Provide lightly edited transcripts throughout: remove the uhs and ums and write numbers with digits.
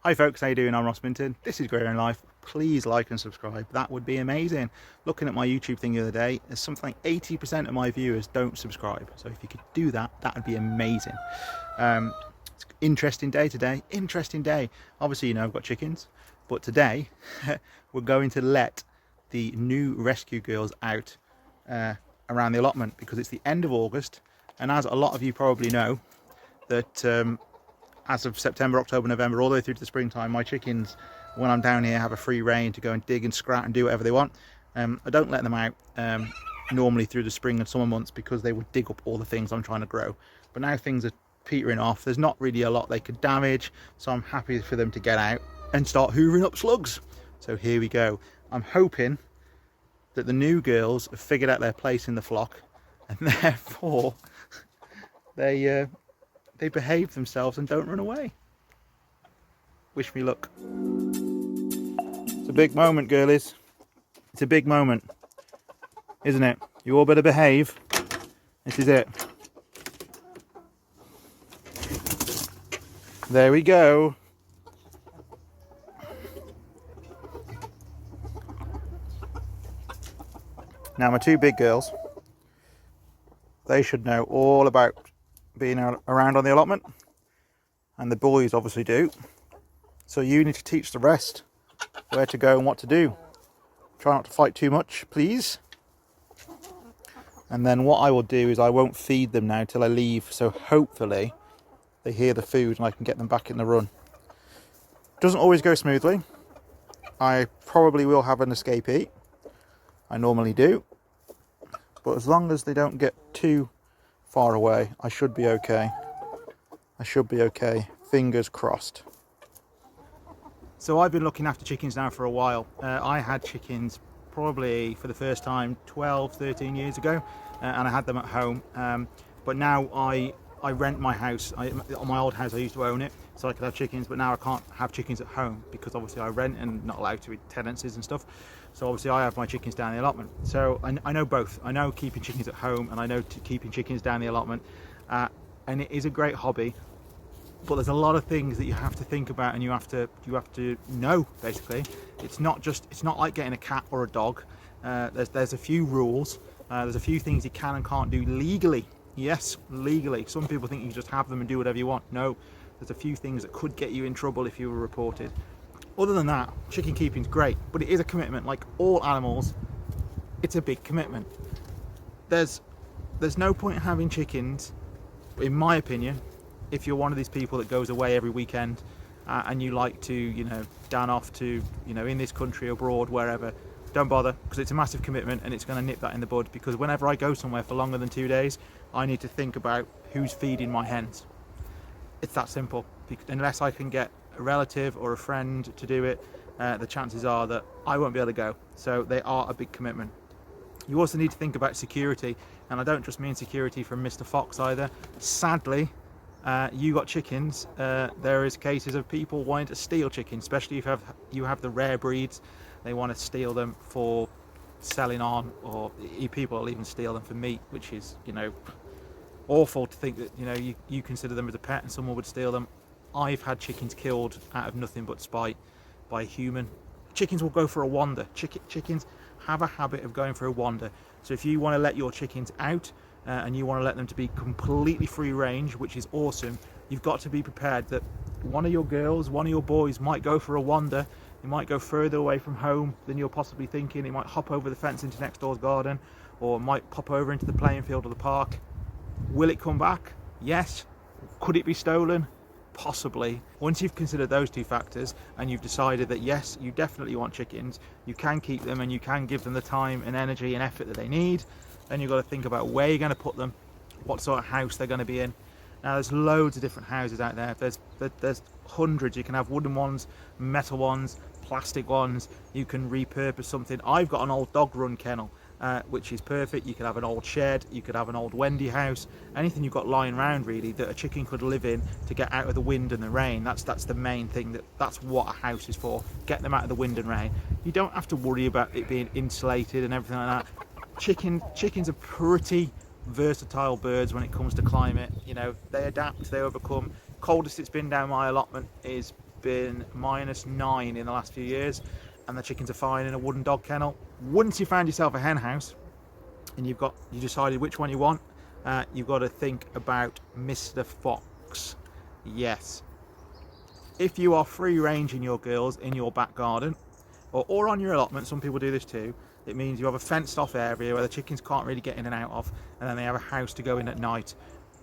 Hi folks, how you doing? I'm Ross Minton. This is Growing Life. Please like and subscribe. That would be amazing. Looking at my YouTube thing the other day, there's something like 80% of my viewers don't subscribe. So if you could do that, that would be amazing. Interesting day today. Interesting day. Obviously, you know, I've got chickens, but today we're going to let the new rescue girls out around the allotment because it's the end of August, and as a lot of you probably know, that as of September, October, November, all the way through to the springtime, my chickens, when I'm down here, have a free rein to go and dig and scrat and do whatever they want. I don't let them out normally through the spring and summer months because they would dig up all the things I'm trying to grow. But now things are petering off. There's not really a lot they could damage, so I'm happy for them to get out and start hoovering up slugs. So here we go. I'm hoping that the new girls have figured out their place in the flock, and therefore they behave themselves and don't run away. Wish me luck. It's a big moment, girlies. It's a big moment, isn't it? You all better behave. This is it. There we go. Now my two big girls, they should know all about being around on the allotment, and the boys obviously do. So you need to teach the rest where to go and what to do. Try not to fight too much, please. And then what I will do is I won't feed them now till I leave, so hopefully they hear the food and I can get them back in the run. Doesn't always go smoothly. I probably will have an escapee. I normally do. But as long as they don't get too far away, I should be okay. I should be okay. Fingers crossed. So I've been looking after chickens now for a while. I had chickens probably for the first time 12, 13 years ago, and I had them at home. But now I rent my house. On my old house I used to own it, so I could have chickens, but now I can't have chickens at home because obviously I rent and not allowed to with tenancies and stuff. So obviously I have my chickens down the allotment. So I know both. I know keeping chickens at home and I know keeping chickens down the allotment. And it is a great hobby, but there's a lot of things that you have to think about and you have to know, basically. It's not like getting a cat or a dog. There's a few rules. There's a few things you can and can't do legally. Yes, legally. Some people think you can just have them and do whatever you want. No, there's a few things that could get you in trouble if you were reported. Other than that, chicken keeping's great, but it is a commitment. Like all animals, it's a big commitment. There's no point in having chickens, in my opinion, if you're one of these people that goes away every weekend and you like to, you know, down off to, you know, in this country, abroad, wherever. Don't bother, because it's a massive commitment and it's going to nip that in the bud, because whenever I go somewhere for longer than 2 days, I need to think about who's feeding my hens. It's that simple. Unless I can get a relative or a friend to do it, the chances are that I won't be able to go. So they are a big commitment. You also need to think about security, and I don't just mean security from Mr. Fox either. Sadly, you got chickens, there is cases of people wanting to steal chickens, especially if you have the rare breeds. They want to steal them for selling on, or people will even steal them for meat, which is, you know, awful to think that, you know, you consider them as a pet and someone would steal them. I've had chickens killed out of nothing but spite by a human. Chickens will go for a wander. Chickens have a habit of going for a wander. So if you want to let your chickens out and you want to let them to be completely free range, which is awesome, you've got to be prepared that one of your girls, one of your boys might go for a wander. It might go further away from home than you're possibly thinking. It might hop over the fence into next door's garden, or it might pop over into the playing field or the park. Will it come back? Yes. Could it be stolen? Possibly. Once you've considered those two factors and you've decided that yes, you definitely want chickens, you can keep them and you can give them the time and energy and effort that they need, then you've got to think about where you're going to put them, what sort of house they're going to be in. Now there's loads of different houses out there. There's hundreds. You can have wooden ones, metal ones, plastic ones. You can repurpose something. I've got an old dog run kennel, which is perfect. You could have an old shed, you could have an old Wendy house, anything you've got lying around really that a chicken could live in to get out of the wind and the rain. That's the main thing. That's what a house is for. Get them out of the wind and rain. You don't have to worry about it being insulated and everything like that. Chickens are pretty versatile birds when it comes to climate. You know, they adapt, they overcome. Coldest it's been down my allotment is been -9 in the last few years, and the chickens are fine in a wooden dog kennel. Once you found yourself a hen house and you decided which one you want, you've got to think about Mr. Fox. Yes, if you are free ranging your girls in your back garden or on your allotment, some people do this too. It means you have a fenced off area where the chickens can't really get in and out of, and then they have a house to go in at night.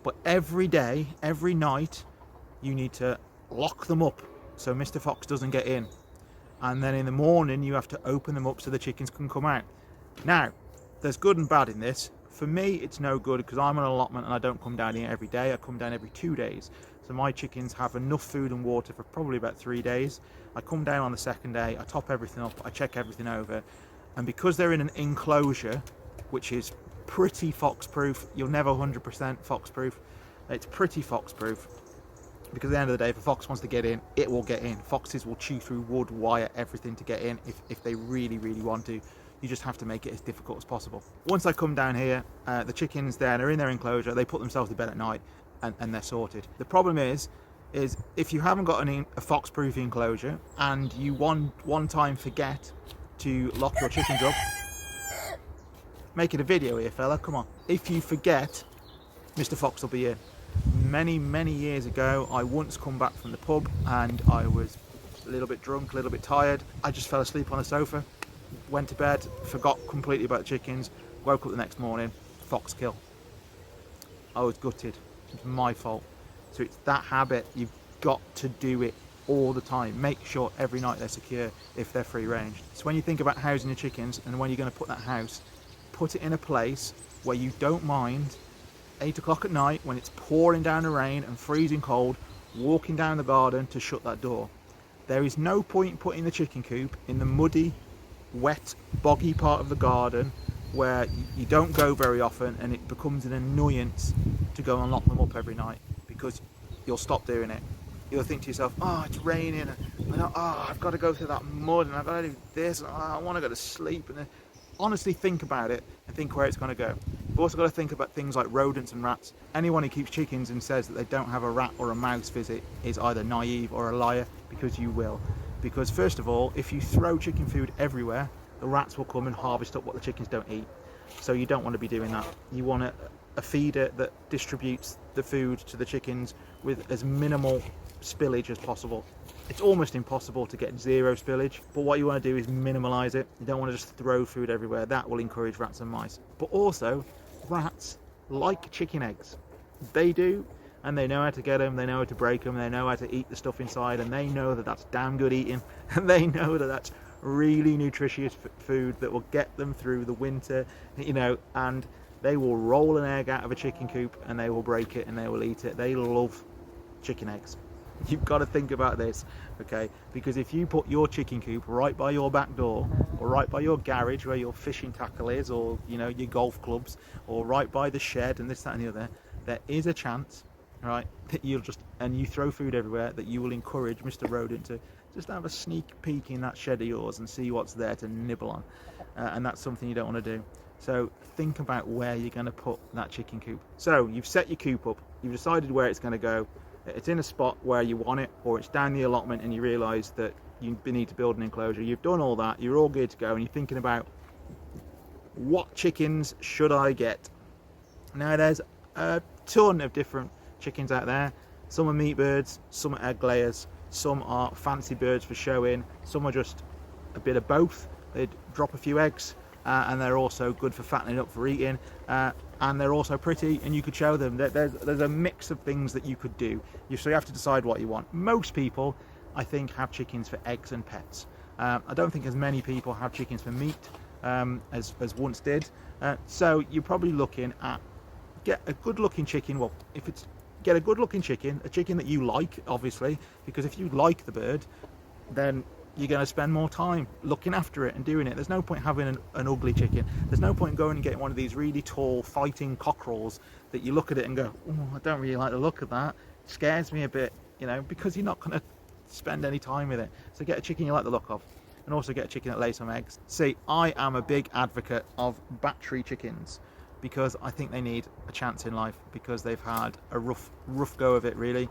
But every day, every night, you need to lock them up so Mr. Fox doesn't get in. And then in the morning, you have to open them up so the chickens can come out. Now, there's good and bad in this. For me, it's no good because I'm on an allotment and I don't come down here every day. I come down every 2 days. So my chickens have enough food and water for probably about 3 days. I come down on the second day, I top everything up, I check everything over. And because they're in an enclosure, which is pretty fox-proof, you're never 100% fox-proof. It's pretty fox-proof. Because at the end of the day, if a fox wants to get in, it will get in. Foxes will chew through wood, wire, everything to get in if they really, really want to. You just have to make it as difficult as possible. Once I come down here, the chickens then are in their enclosure, they put themselves to bed at night and they're sorted. The problem is if you haven't got a fox-proof enclosure and you one time forget to lock your chickens up, making a video here, fella, come on. If you forget, Mr. Fox will be in. Many years ago, I once come back from the pub and I was a little bit drunk, a little bit tired. I just fell asleep on the sofa, went to bed, forgot completely about the chickens, woke up the next morning, fox kill. I was gutted. It's my fault. So it's that habit. You've got to do it all the time. Make sure every night they're secure if they're free range. So when you think about housing your chickens and when you're going to put that house, put it in a place where you don't mind 8 o'clock at night when it's pouring down the rain and freezing cold, walking down the garden to shut that door. There is no point putting the chicken coop in the muddy, wet, boggy part of the garden where you don't go very often and it becomes an annoyance to go and lock them up every night, because you'll stop doing it. You'll think to yourself, oh, it's raining, and I've got to go through that mud, and I've got to do this, and I want to go to sleep. And then honestly think about it and think where it's going to go. You've also got to think about things like rodents and rats. Anyone who keeps chickens and says that they don't have a rat or a mouse visit is either naive or a liar, because you will. Because first of all, if you throw chicken food everywhere, the rats will come and harvest up what the chickens don't eat. So you don't want to be doing that. You want a feeder that distributes the food to the chickens with as minimal spillage as possible. It's almost impossible to get zero spillage, but what you want to do is minimize it. You don't want to just throw food everywhere. That will encourage rats and mice. But also, rats like chicken eggs. They do, and they know how to get them, they know how to break them, they know how to eat the stuff inside, and they know that that's damn good eating, and they know that that's really nutritious food that will get them through the winter, and they will roll an egg out of a chicken coop and they will break it and they will eat it. They love chicken eggs. You've got to think about this, okay? Because if you put your chicken coop right by your back door, or right by your garage where your fishing tackle is, or your golf clubs, or right by the shed and this, that and the other, there is a chance, right, that you throw food everywhere, that you will encourage Mr. Rodent to just have a sneak peek in that shed of yours and see what's there to nibble on. And that's something you don't want to do. So think about where you're going to put that chicken coop. So you've set your coop up, you've decided where it's going to go, it's in a spot where you want it, or it's down the allotment and you realise that you need to build an enclosure. You've done all that, you're all good to go, and you're thinking about what chickens should I get. Now there's a ton of different chickens out there. Some are meat birds, some are egg layers, some are fancy birds for showing, some are just a bit of both. They drop a few eggs, and they're also good for fattening up for eating, and they're also pretty, and you could show them. There's a mix of things that you could do. So you have to decide what you want. Most people, I think, have chickens for eggs and pets. I don't think as many people have chickens for meat as once did. So you're probably looking at get a good looking chicken. Well, get a good looking chicken, a chicken that you like, obviously, because if you like the bird, then you're going to spend more time looking after it and doing it. There's no point having an ugly chicken. There's no point going and getting one of these really tall fighting cockerels that you look at it and go, oh, I don't really like the look of that. It scares me a bit, because you're not going to spend any time with it. So get a chicken you like the look of, and also get a chicken that lays some eggs. See, I am a big advocate of battery chickens, because I think they need a chance in life, because they've had a rough go of it, really.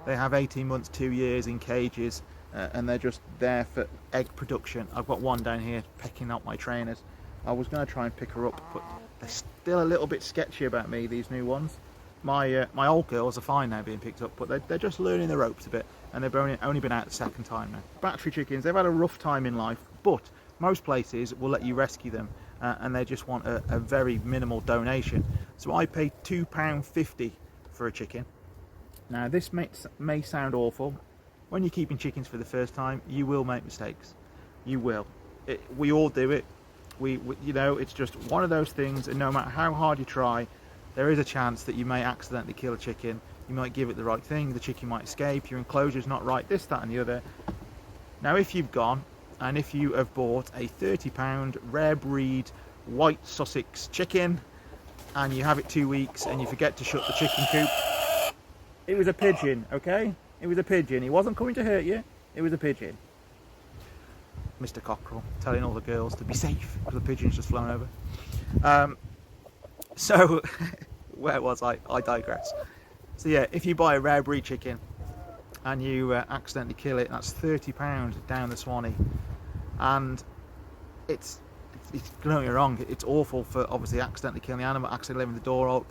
They have 18 months, 2 years in cages, and they're just there for egg production. I've got one down here pecking out my trainers. I was going to try and pick her up, but they're still a little bit sketchy about me, these new ones. My old girls are fine now being picked up, but they're just learning the ropes a bit, and they've only been out the second time now. Battery chickens, they've had a rough time in life, but most places will let you rescue them, and they just want a very minimal donation. So I pay £2.50 for a chicken. Now this may sound awful. When you're keeping chickens for the first time, you will make mistakes. You will. We all do it. We you know, it's just one of those things, and no matter how hard you try, there is a chance that you may accidentally kill a chicken. You might give it the right thing, the chicken might escape, your enclosure's not right, this, that and the other. Now if you've gone and if you have bought a £30 rare breed white Sussex chicken and you have it 2 weeks and you forget to shut the chicken coop, it was a pigeon, okay? It was a pigeon. He wasn't coming to hurt you, it was a pigeon. Mr. Cockerel telling all the girls to be safe because the pigeon's just flown over. So, where was I? I digress. So yeah, if you buy a rare breed chicken and you accidentally kill it, that's £30 down the Swanee. And it's don't get me wrong, it's awful for obviously accidentally killing the animal, accidentally leaving the door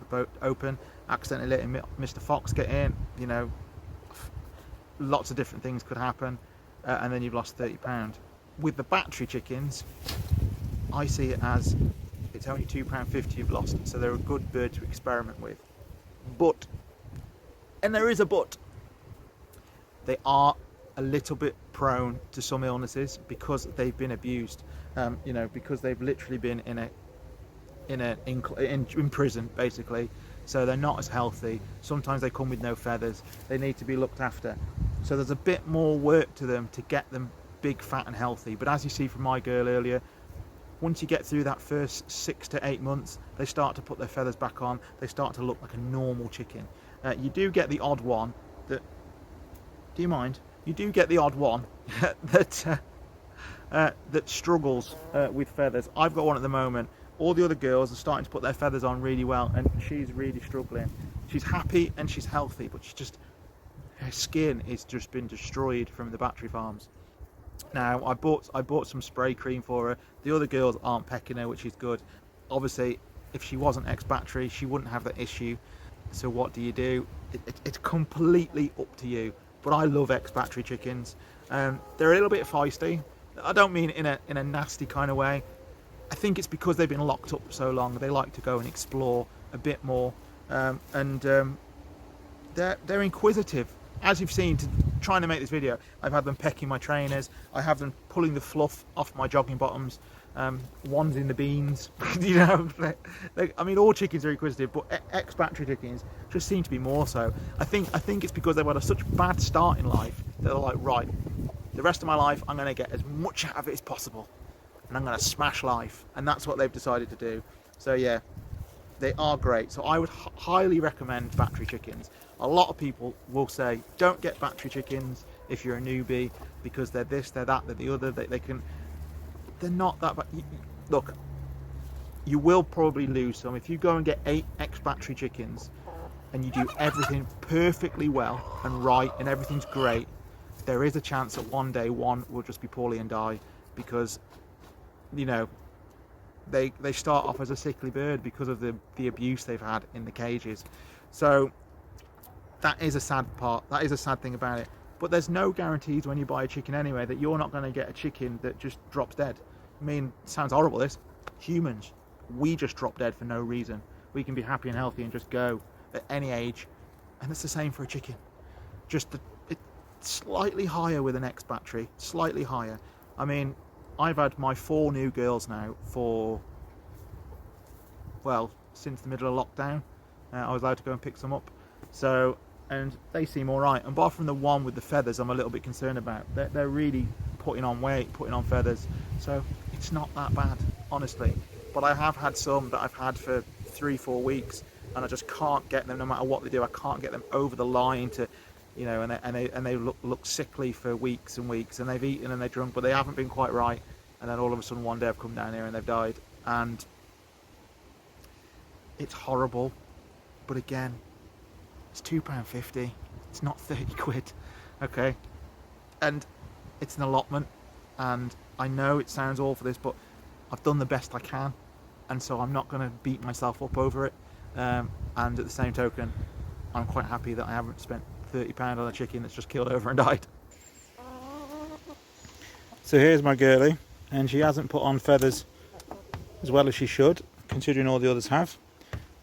open, accidentally letting Mr. Fox get in, you know, lots of different things could happen, and then you've lost £30. With the battery chickens, I see it as it's only £2.50 you've lost, so they're a good bird to experiment with. But, and there is a but, they are a little bit prone to some illnesses because they've been abused. You know, because they've literally been in prison basically, so they're not as healthy. Sometimes they come with no feathers. They need to be looked after. So there's a bit more work to them to get them big, fat and healthy. But as you see from my girl earlier, once you get through that first 6 to 8 months, they start to put their feathers back on. They start to look like a normal chicken. You do get the odd one that, do you mind? You do get the odd one that struggles with feathers. I've got one at the moment. All the other girls are starting to put their feathers on really well, and she's really struggling. She's happy and she's healthy, but her skin has just been destroyed from the battery farms. Now I bought some spray cream for her. The other girls aren't pecking her, which is good. Obviously, if she wasn't ex-battery, she wouldn't have that issue. So what do? It's completely up to you. But I love ex-battery chickens. They're a little bit feisty. I don't mean in a nasty kind of way. I think it's because they've been locked up so long. They like to go and explore a bit more, and they're inquisitive. As you've seen, trying to make this video, I've had them pecking my trainers. I have them pulling the fluff off my jogging bottoms. One's in the beans. You know, I mean, all chickens are inquisitive, but ex-battery chickens just seem to be more so. I think it's because they've had such bad start in life that they're like, right, the rest of my life I'm going to get as much out of it as possible, and I'm going to smash life, and that's what they've decided to do. So yeah, they are great. So I would highly recommend battery chickens. A lot of people will say don't get battery chickens if you're a newbie because they're this, they're that, they're the other. They're not that bad. Look, you will probably lose some if you go and get 8 ex-battery chickens and you do everything perfectly well and right and everything's great. There is a chance that one day one will just be poorly and die because, you know, they start off as a sickly bird because of the abuse they've had in the cages. So that is a sad part. That is a sad thing about it. But there's no guarantees when you buy a chicken anyway that you're not going to get a chicken that just drops dead. I mean, sounds horrible this. Humans, we just drop dead for no reason. We can be happy and healthy and just go at any age. And it's the same for a chicken. Just it's slightly higher with an ex-battery. Slightly higher. I mean, I've had my 4 new girls now for, well, since the middle of lockdown. I was allowed to go and pick some up. So, and they seem all right. And apart from the one with the feathers, I'm a little bit concerned about. They're really putting on weight, putting on feathers. So it's not that bad, honestly. But I have had some that I've had for 3-4 weeks, and I just can't get them. No matter what they do, I can't get them over the line to, you know. And they look sickly for weeks and weeks. And they've eaten and they're drunk, but they haven't been quite right. And then all of a sudden, one day I've come down here and they've died. And it's horrible. But again, it's £2.50. It's not 30 quid, okay? And it's an allotment, and I know it sounds awful this, but I've done the best I can, and so I'm not going to beat myself up over it. And at the same token, I'm quite happy that I haven't spent £30 on a chicken that's just killed over and died. So here's my girlie, and she hasn't put on feathers as well as she should, considering all the others have.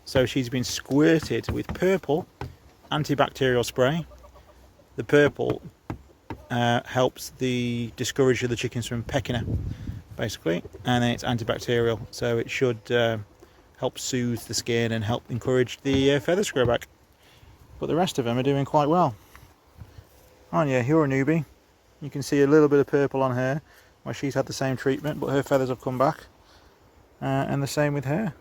So she's been squirted with purple antibacterial spray. The purple helps discourage the chickens from pecking her, basically, and then it's antibacterial, so it should help soothe the skin and help encourage the feathers to grow back. But the rest of them are doing quite well. Aren't you? You're a newbie. You can see a little bit of purple on her where she's had the same treatment, but her feathers have come back, and the same with her.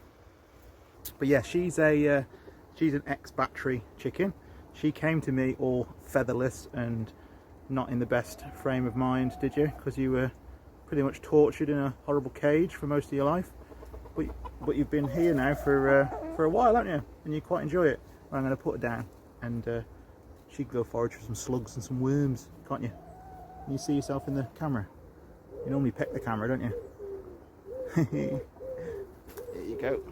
But yeah, she's an ex-battery chicken. She came to me all featherless and not in the best frame of mind, did you? Because you were pretty much tortured in a horrible cage for most of your life. But you've been here now for a while, haven't you? And you quite enjoy it. Well, I'm going to put her down, and she can go forage for some slugs and some worms, can't you? Can you see yourself in the camera? You normally peck the camera, don't you? There you go.